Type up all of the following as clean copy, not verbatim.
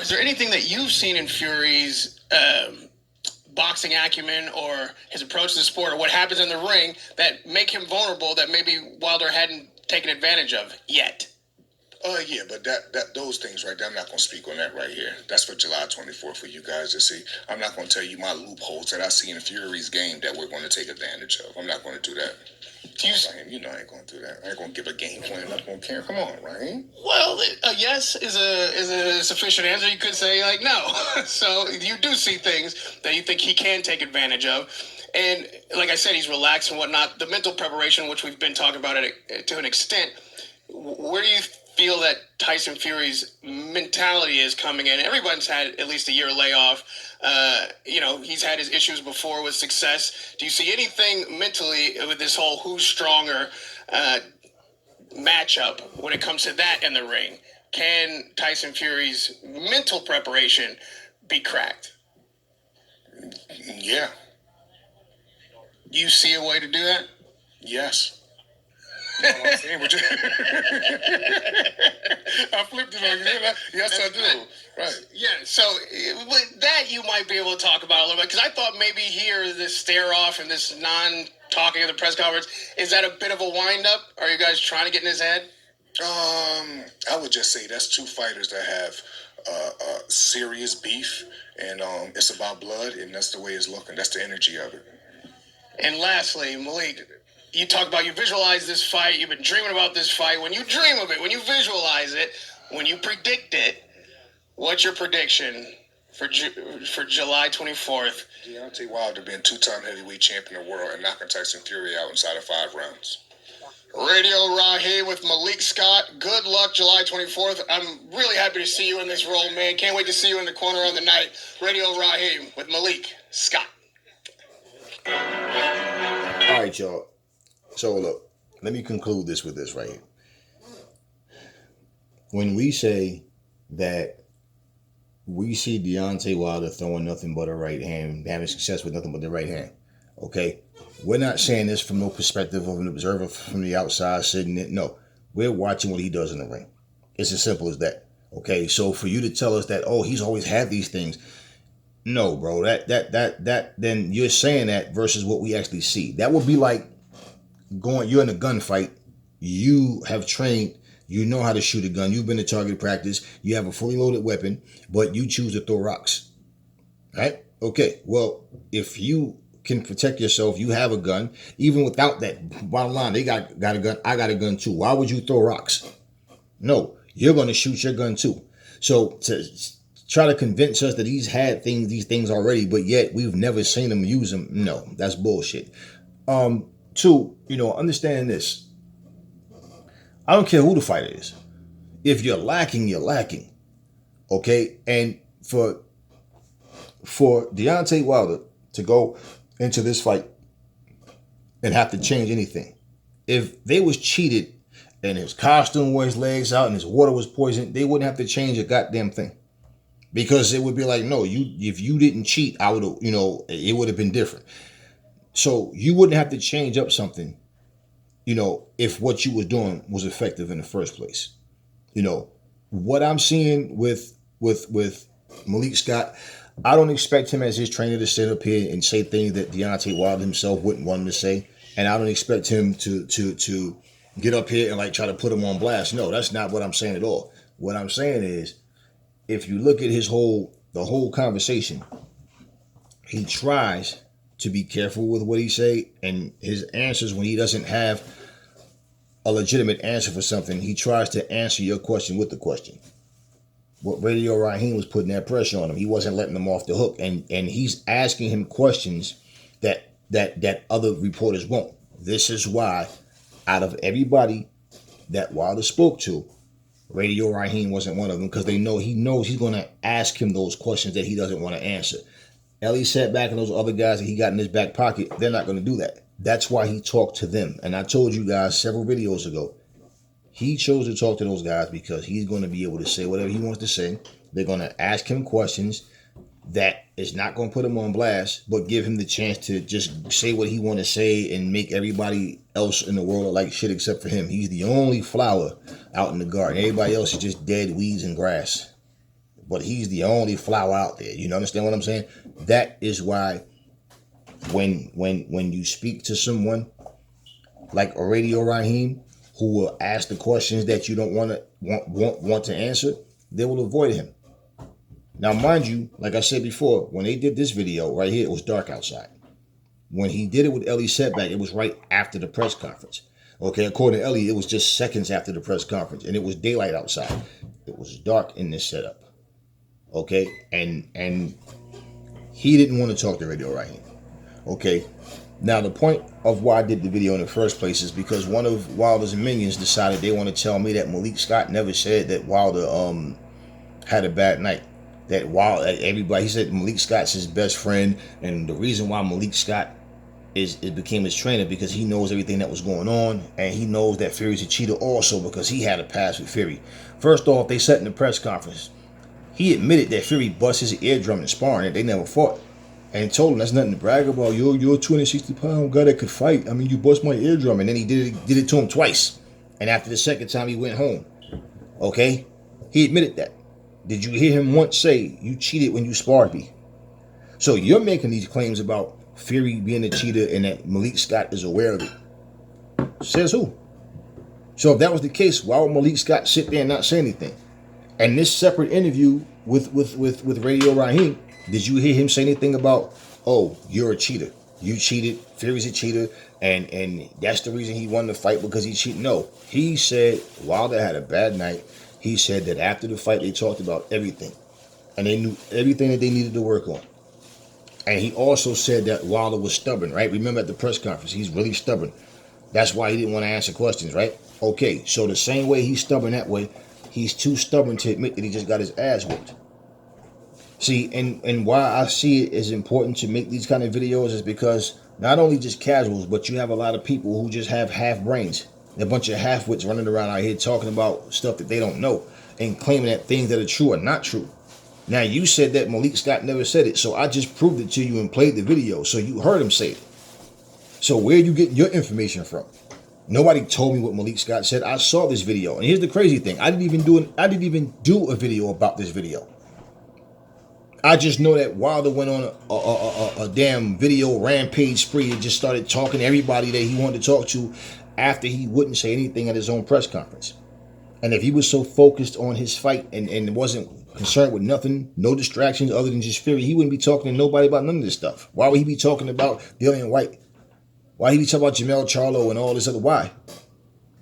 is there anything that you've seen in Fury's boxing acumen or his approach to the sport or what happens in the ring that make him vulnerable that maybe Wilder hadn't taken advantage of yet? Yeah, but those things right there, I'm not going to speak on that right here. That's for July 24th for you guys to see. I'm not going to tell you my loopholes that I see in Fury's game that we're going to take advantage of. I'm not going to do that. You know I ain't going to do that. I ain't going to give a game plan. I'm not going to care. Come on, Raheem. Well, yes is a sufficient answer. You could say, like, no. So you do see things that you think he can take advantage of. And like I said, he's relaxed and whatnot. The mental preparation, which we've been talking about it to an extent, where do you feel that Tyson Fury's mentality is coming in? Everyone's had at least a year layoff. He's had his issues before with success. Do you see anything mentally with this whole who's stronger matchup when it comes to that in the ring? Can Tyson Fury's mental preparation be cracked? Yeah. You see a way to do that? Yes. You know what I'm saying? I flipped it on you. Yes, I do. Right. Yeah, so that you might be able to talk about a little bit, because I thought maybe here, this stare-off and this non-talking at the press conference, is that a bit of a wind-up? Are you guys trying to get in his head? I would just say that's two fighters that have serious beef, and it's about blood, and that's the way it's looking. That's the energy of it. And lastly, Malik, you talk about you visualize this fight. You've been dreaming about this fight. When you dream of it, when you visualize it, when you predict it, what's your prediction for July 24th? Deontay Wilder being two-time heavyweight champion of the world and knocking Tyson Fury out inside of 5 rounds. Radio Raheem with Malik Scott. Good luck July 24th. I'm really happy to see you in this role, man. Can't wait to see you in the corner of the night. Radio Raheem with Malik Scott. All right, y'all. So look, let me conclude this with this right here. When we say that we see Deontay Wilder throwing nothing but a right hand, having success with nothing but the right hand, okay? We're not saying this from no perspective of an observer from the outside sitting there. No, we're watching what he does in the ring. It's as simple as that, okay? So for you to tell us that, oh, he's always had these things, no, bro, that then you're saying that versus what we actually see. That would be like you're in a gunfight, you have trained, you know how to shoot a gun, you've been to target practice, you have a fully loaded weapon, but you choose to throw rocks, right? Okay, well, if you can protect yourself, you have a gun, even without that, bottom line, they got a gun, I got a gun too. Why would you throw rocks? No, you're going to shoot your gun too. So to try to convince us that he's had these things already, but yet we've never seen him use them, no, that's bullshit. Two, understand this. I don't care who the fighter is. If you're lacking, you're lacking. Okay? And for Deontay Wilder to go into this fight and have to change anything, if they was cheated and his costume wore his legs out and his water was poisoned, they wouldn't have to change a goddamn thing. Because it would be like, no, if you didn't cheat, I would have, it would have been different. So you wouldn't have to change up something, if what you were doing was effective in the first place. What I'm seeing with Malik Scott, I don't expect him as his trainer to sit up here and say things that Deontay Wilder himself wouldn't want him to say. And I don't expect him to get up here and try to put him on blast. No, that's not what I'm saying at all. What I'm saying is, if you look at the whole conversation, he tries to be careful with what he say, and his answers when he doesn't have a legitimate answer for something, he tries to answer your question with the question. What Radio Raheem was putting that pressure on him. He wasn't letting him off the hook, and he's asking him questions that other reporters won't. This is why, out of everybody that Wilder spoke to, Radio Raheem wasn't one of them, because he knows he's going to ask him those questions that he doesn't want to answer. Ellie sat back and those other guys that he got in his back pocket, they're not going to do that. That's why he talked to them. And I told you guys several videos ago, he chose to talk to those guys because he's going to be able to say whatever he wants to say. They're going to ask him questions that is not going to put him on blast, but give him the chance to just say what he want to say and make everybody else in the world look like shit except for him. He's the only flower out in the garden. Everybody else is just dead weeds and grass. but he's the only flower out there. You understand what I'm saying? That is why when you speak to someone like a Radio Raheem who will ask the questions that you don't want to answer, they will avoid him. Now, mind you, like I said before, when they did this video right here, it was dark outside. When he did it with Ellie Setback, it was right after the press conference. Okay, according to Ellie, it was just seconds after the press conference, and it was daylight outside. It was dark in this setup. Okay, and he didn't want to talk to Radio Raheem. Okay, now the point of why I did the video in the first place is because one of Wilder's minions decided they want to tell me that Malik Scott never said that Wilder had a bad night. That everybody, he said Malik Scott's his best friend, and the reason why Malik Scott became his trainer because he knows everything that was going on, and he knows that Fury's a cheater also because he had a past with Fury. First off, they said in the press conference, he admitted that Fury bust his eardrum in sparring and they never fought, and told him that's nothing to brag about. You're a 260-pound guy that could fight. I mean, you bust my eardrum, and then he did it to him twice, and after the second time he went home. Okay, he admitted that. Did you hear him once say you cheated when you sparred me? So you're making these claims about Fury being a cheater and that Malik Scott is aware of it. Says who? So if that was the case, why would Malik Scott sit there and not say anything? And this separate interview with Radio Raheem, did you hear him say anything about, oh, you're a cheater, you cheated, Fury's a cheater, and that's the reason he won the fight because he cheated? No, he said Wilder had a bad night. He said that after the fight, they talked about everything. And they knew everything that they needed to work on. And he also said that Wilder was stubborn, right? Remember at the press conference, he's really stubborn. That's why he didn't want to answer questions, right? Okay, so the same way he's stubborn that way, he's too stubborn to admit that he just got his ass whooped. See, and why I see it as important to make these kind of videos is because not only just casuals, but you have a lot of people who just have half brains. A bunch of half-wits running around out here talking about stuff that they don't know and claiming that things that are true are not true. Now, you said that Malik Scott never said it, so I just proved it to you and played the video, so you heard him say it. So where are you getting your information from? Nobody told me what Malik Scott said. I saw this video, and here's the crazy thing. I didn't even do a video about this video. I just know that Wilder went on a damn video rampage spree and just started talking to everybody that he wanted to talk to after he wouldn't say anything at his own press conference. And if he was so focused on his fight and wasn't concerned with nothing, no distractions other than just Fury, he wouldn't be talking to nobody about none of this stuff. Why would he be talking about Dillian White? Why would he be talking about Jamel Charlo and all this other? Why?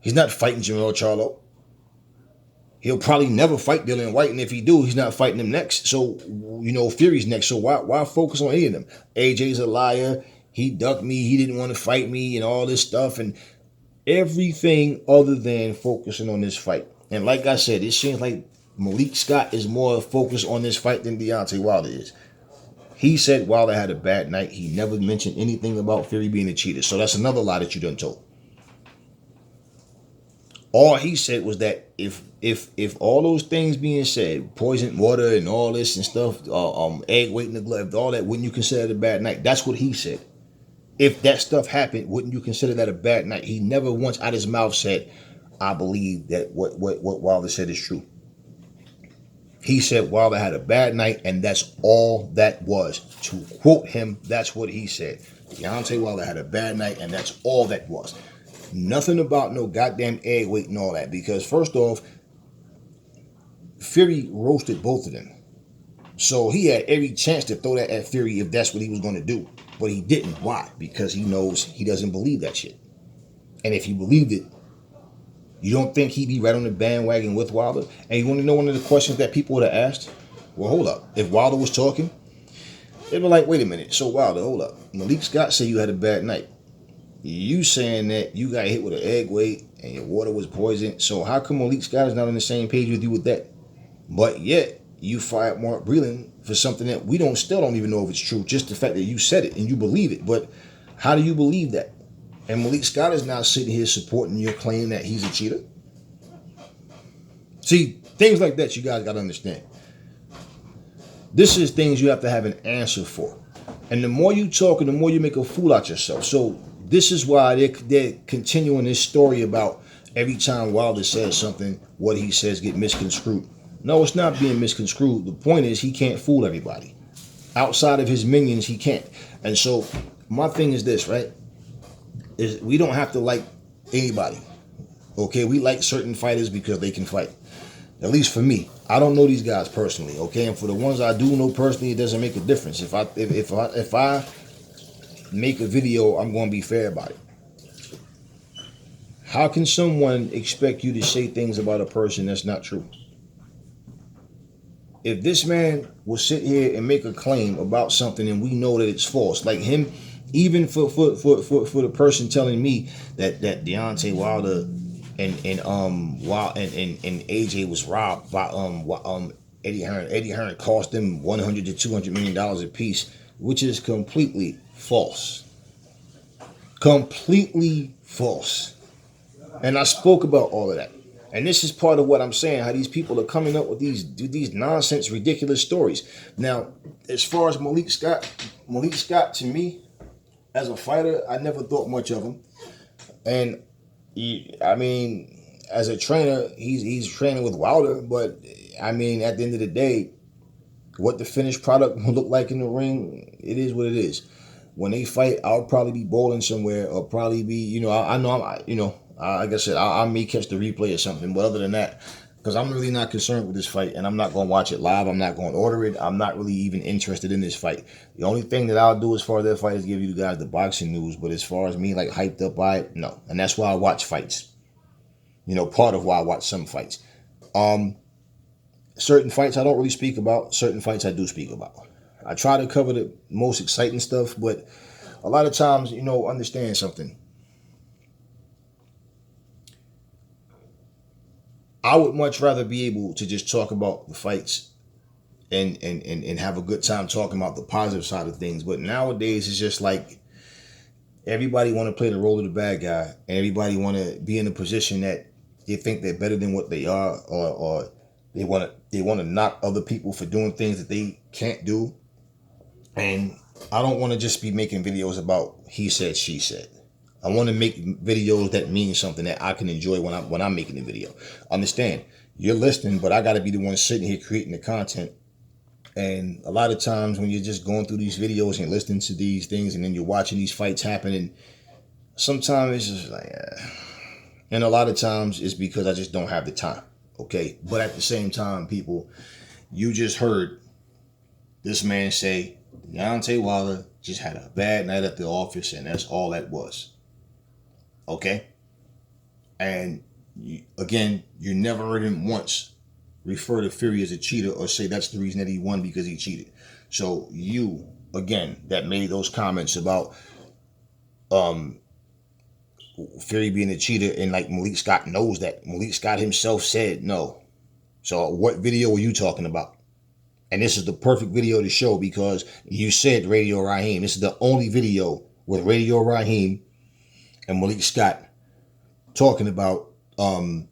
He's not fighting Jamel Charlo. He'll probably never fight Dillian White, and if he do, he's not fighting him next. So, Fury's next. So why focus on any of them? AJ's a liar. He ducked me. He didn't want to fight me and all this stuff. And everything other than focusing on this fight. And like I said, it seems like Malik Scott is more focused on this fight than Deontay Wilder is. He said Wilder had a bad night. He never mentioned anything about Fury being a cheater. So that's another lie that you done told. All he said was that if all those things being said, poisoned water and all this and stuff, egg weight in the glove, all that, wouldn't you consider it a bad night? That's what he said. If that stuff happened, wouldn't you consider that a bad night? He never once out his mouth said, I believe that what Wilder said is true. He said Wilder had a bad night, and that's all that was. To quote him, that's what he said. Deontay Wilder had a bad night, and that's all that was. Nothing about no goddamn egg weight and all that. Because first off, Fury roasted both of them. So he had every chance to throw that at Fury if that's what he was going to do. But he didn't. Why? Because he knows he doesn't believe that shit. And if he believed it, you don't think he'd be right on the bandwagon with Wilder? And you want to know one of the questions that people would have asked? Well, hold up. If Wilder was talking, they'd be like, wait a minute. So Wilder, hold up. Malik Scott said you had a bad night. You saying that you got hit with an egg weight and your water was poisoned. So how come Malik Scott is not on the same page with you with that? But yet, you fired Mark Breland for something that we still don't even know if it's true. Just the fact that you said it and you believe it. But how do you believe that? And Malik Scott is now sitting here supporting your claim that he's a cheater. See, things like that you guys got to understand. This is things you have to have an answer for. And the more you talk and the more you make a fool out yourself. So this is why they're continuing this story about every time Wilder says something, what he says get misconstrued. No, it's not being misconstrued. The point is he can't fool everybody. Outside of his minions, he can't. And so my thing is this, right? Is we don't have to like anybody. Okay, we like certain fighters because they can fight. At least for me, I don't know these guys personally. Okay, and for the ones I do know personally, it doesn't make a difference. If I make a video, I'm going to be fair about it. How can someone expect you to say things about a person that's not true? If this man will sit here and make a claim about something and we know that it's false, like him, even for the person telling me that Deontay Wilder and AJ was robbed by Eddie Hearn. Eddie Hearn cost them $100 to $200 million a piece, which is completely false. Completely false. And I spoke about all of that. And this is part of what I'm saying, how these people are coming up with these nonsense, ridiculous stories. Now, as far as Malik Scott, to me, as a fighter, I never thought much of him. And I mean, as a trainer, he's training with Wilder, but I mean, at the end of the day, what the finished product will look like in the ring, it is what it is. When they fight, I'll probably be bowling somewhere, or probably be, I know like I said, I may catch the replay or something, but other than that, because I'm really not concerned with this fight, and I'm not going to watch it live. I'm not going to order it. I'm not really even interested in this fight. The only thing that I'll do as far as that fight is give you guys the boxing news, but as far as me, like, hyped up by it, no. And that's why I watch fights. Part of why I watch some fights. Certain fights I don't really speak about. Certain fights I do speak about. I try to cover the most exciting stuff, but a lot of times, understand something. I would much rather be able to just talk about the fights and have a good time talking about the positive side of things. But nowadays, it's just like everybody want to play the role of the bad guy, and everybody want to be in a position that they think they're better than what they are, or they want to knock other people for doing things that they can't do. And I don't want to just be making videos about he said, she said. I want to make videos that mean something that I can enjoy when I'm making the video. Understand, you're listening, but I got to be the one sitting here creating the content. And a lot of times when you're just going through these videos and listening to these things, and then you're watching these fights happen, and sometimes it's just like, and a lot of times it's because I just don't have the time. Okay, but at the same time, people, you just heard this man say Deontay Wilder just had a bad night at the office, and that's all that was. Okay? And you never heard him once refer to Fury as a cheater or say that's the reason that he won because he cheated. So you, again, that made those comments about Fury being a cheater, and like Malik Scott knows that. Malik Scott himself said no. So what video are you talking about? And this is the perfect video to show, because you said Radio Raheem. This is the only video with Radio Raheem and Malik Scott talking about Deontay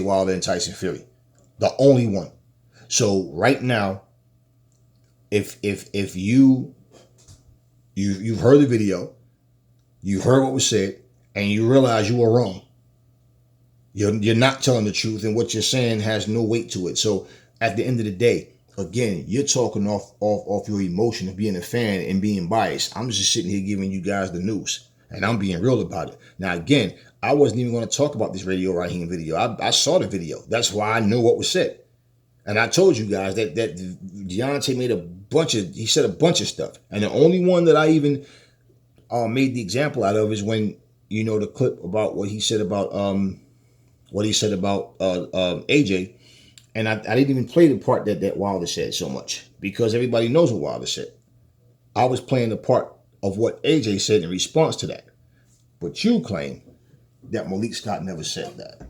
Wilder and Tyson Fury. The only one. So right now, if you've heard the video, you heard what was said, and you realize you were wrong, you're not telling the truth, and what you're saying has no weight to it. So at the end of the day, again, you're talking off your emotion of being a fan and being biased. I'm just sitting here giving you guys the news, and I'm being real about it. Now, again, I wasn't even going to talk about this Radio Raheem video. I saw the video. That's why I know what was said. And I told you guys that Deontay he said a bunch of stuff. And the only one that I even made the example out of is when, the clip about what he said about AJ. And I didn't even play the part that Wilder said so much, because everybody knows what Wilder said. I was playing the part of what AJ said in response to that. But you claim that Malik Scott never said that.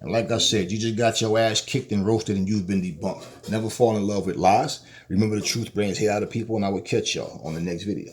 And like I said, you just got your ass kicked and roasted, and you've been debunked. Never fall in love with lies. Remember, the truth brings hate out of people, and I will catch y'all on the next video.